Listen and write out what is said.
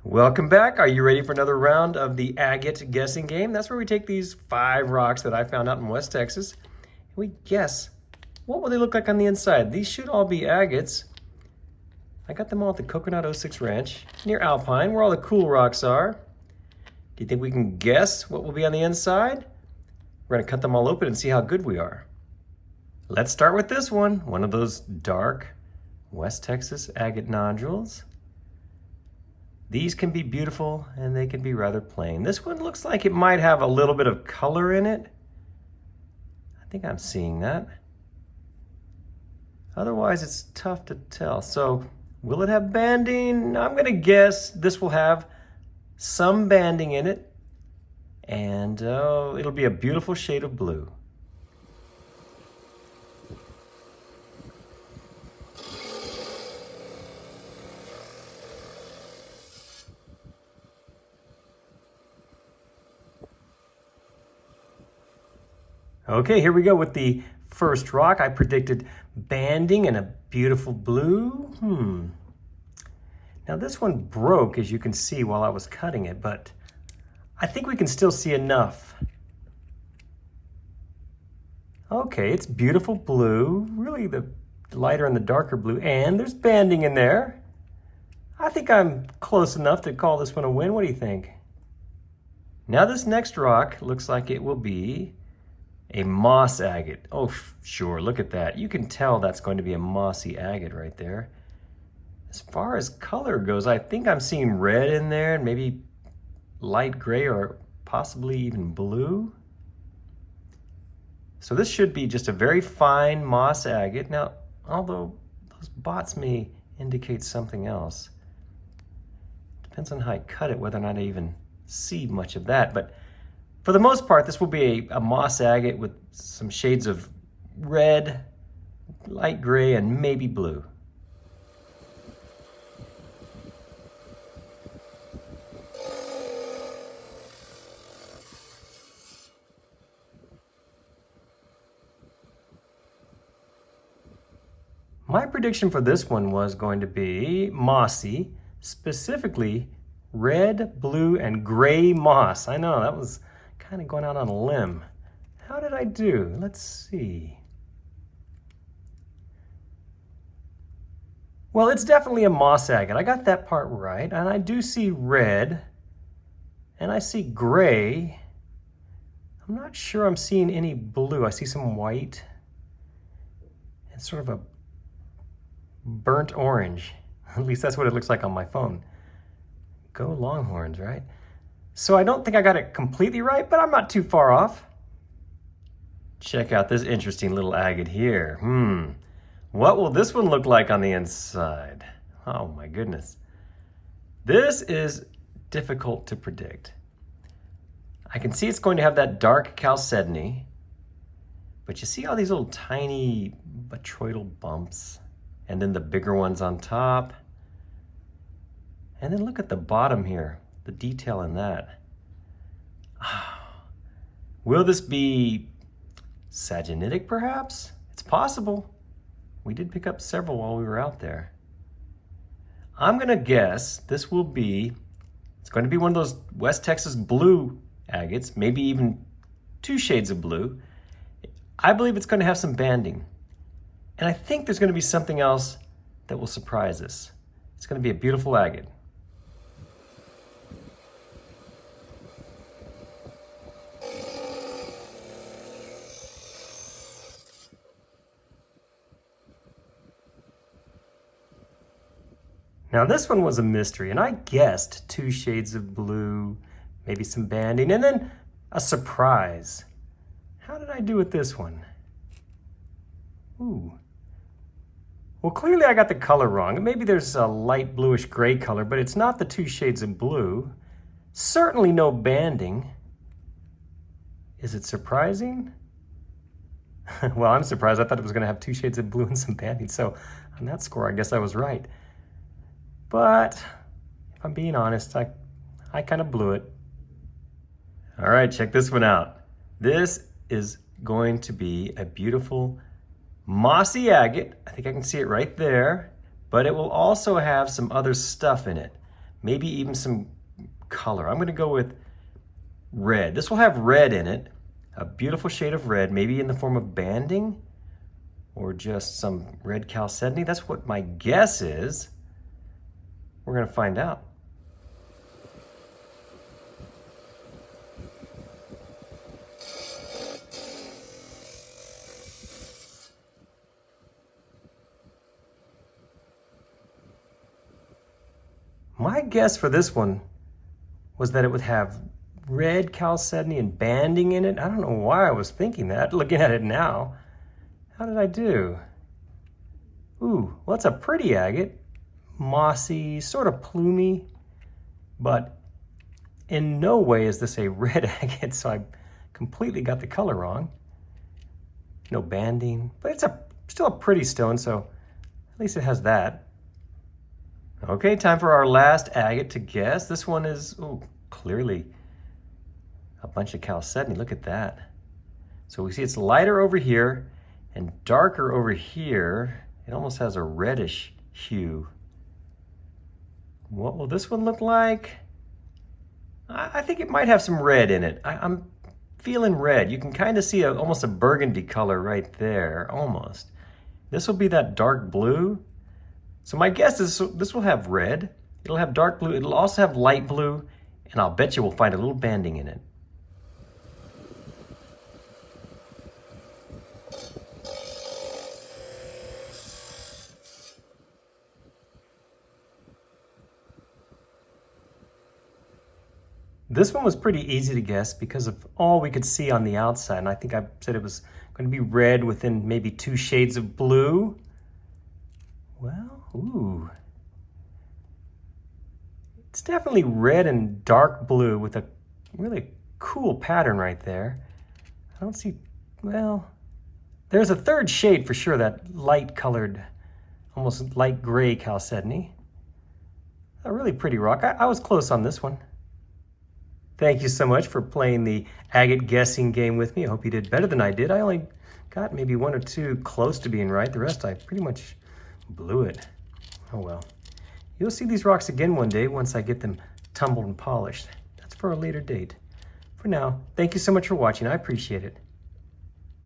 Welcome back. Are you ready for another round of the agate guessing game? That's where we take these 5 rocks that I found out in West Texas and we guess what will they look like on the inside. These should all be agates. I got them all at the Coconut 06 Ranch near Alpine, where all the cool rocks are. Do you think we can guess what will be on the inside? We're going to cut them all open and see how good we are. Let's start with this one of those dark West Texas agate nodules. These can be beautiful and they can be rather plain. This one looks like it might have a little bit of color in it. I think I'm seeing that. Otherwise, it's tough to tell. So, will it have banding? I'm gonna guess this will have some banding in it. And it'll be a beautiful shade of blue. Okay, here we go with the first rock. I predicted banding and a beautiful blue. Now this one broke, as you can see, while I was cutting it, but I think we can still see enough. Okay, it's beautiful blue, really the lighter and the darker blue, and there's banding in there. I think I'm close enough to call this one a win. What do you think? Now this next rock looks like it will be a moss agate. Oh, sure, look at that. You can tell that's going to be a mossy agate right there. As far as color goes, I think I'm seeing red in there and maybe light gray or possibly even blue. So this should be just a very fine moss agate. Now, although those spots may indicate something else. Depends on how I cut it, whether or not I even see much of that. But for the most part, this will be a moss agate with some shades of red, light gray, and maybe blue. My prediction for this one was going to be mossy, specifically red, blue, and gray moss. I know, that was kind of going out on a limb. How did I do? Let's see. Well, it's definitely a moss agate. I got that part right. And I do see red. And I see gray. I'm not sure I'm seeing any blue. I see some white. And sort of a burnt orange. At least that's what it looks like on my phone. Go Longhorns, right? So I don't think I got it completely right, but I'm not too far off. Check out this interesting little agate here. What will this one look like on the inside? Oh my goodness. This is difficult to predict. I can see it's going to have that dark chalcedony, but you see all these little tiny botryoidal bumps, and then the bigger ones on top. And then look at the bottom here. The detail in that. Will this be sagenitic perhaps? It's possible. We did pick up several while we were out there. I'm gonna guess this will be, it's going to be one of those West Texas blue agates, maybe even 2 shades of blue. I believe it's going to have some banding. And I think there's going to be something else that will surprise us. It's going to be a beautiful agate. Now this one was a mystery, and I guessed 2 shades of blue, maybe some banding, and then a surprise. How did I do with this one? Ooh. Well, clearly I got the color wrong. Maybe there's a light bluish gray color, but it's not the 2 shades of blue. Certainly no banding. Is it surprising? Well, I'm surprised. I thought it was going to have 2 shades of blue and some banding, so on that score, I guess I was right. But if I'm being honest, I kind of blew it. All right, check this one out. This is going to be a beautiful mossy agate. I think I can see it right there, but it will also have some other stuff in it. maybe even some color. I'm gonna go with red. This will have red in it, a beautiful shade of red, maybe in the form of banding or just some red chalcedony. That's what my guess is. We're gonna find out. My guess for this one was that it would have red chalcedony and banding in it. I don't know why I was thinking that, looking at it now. How did I do? Ooh, well, it's a pretty agate. Mossy, sort of plumy, but in no way is this a red agate, so I completely got the color wrong. No banding, but it's still a pretty stone, so at least it has that. Okay, time for our last agate to guess. This one is, clearly a bunch of chalcedony. Look at that. So we see it's lighter over here and darker over here. It almost has a reddish hue. What will this one look like? I think it might have some red in it. I'm feeling red. You can kind of see almost a burgundy color right there, almost. This will be that dark blue. So my guess is this will have red, it'll have dark blue, it'll also have light blue, and I'll bet you we'll find a little banding in it. This one was pretty easy to guess because of all we could see on the outside, and I think I said it was going to be red within maybe 2 shades of blue. Well, ooh. It's definitely red and dark blue with a really cool pattern right there. I don't see, well, there's a 3rd shade for sure, that light colored, almost light gray chalcedony. A really pretty rock. I was close on this one. Thank you so much for playing the agate guessing game with me. I hope you did better than I did. I only got maybe 1 or 2 close to being right. The rest I pretty much blew it. Oh well. You'll see these rocks again one day once I get them tumbled and polished. That's for a later date. For now, thank you so much for watching. I appreciate it.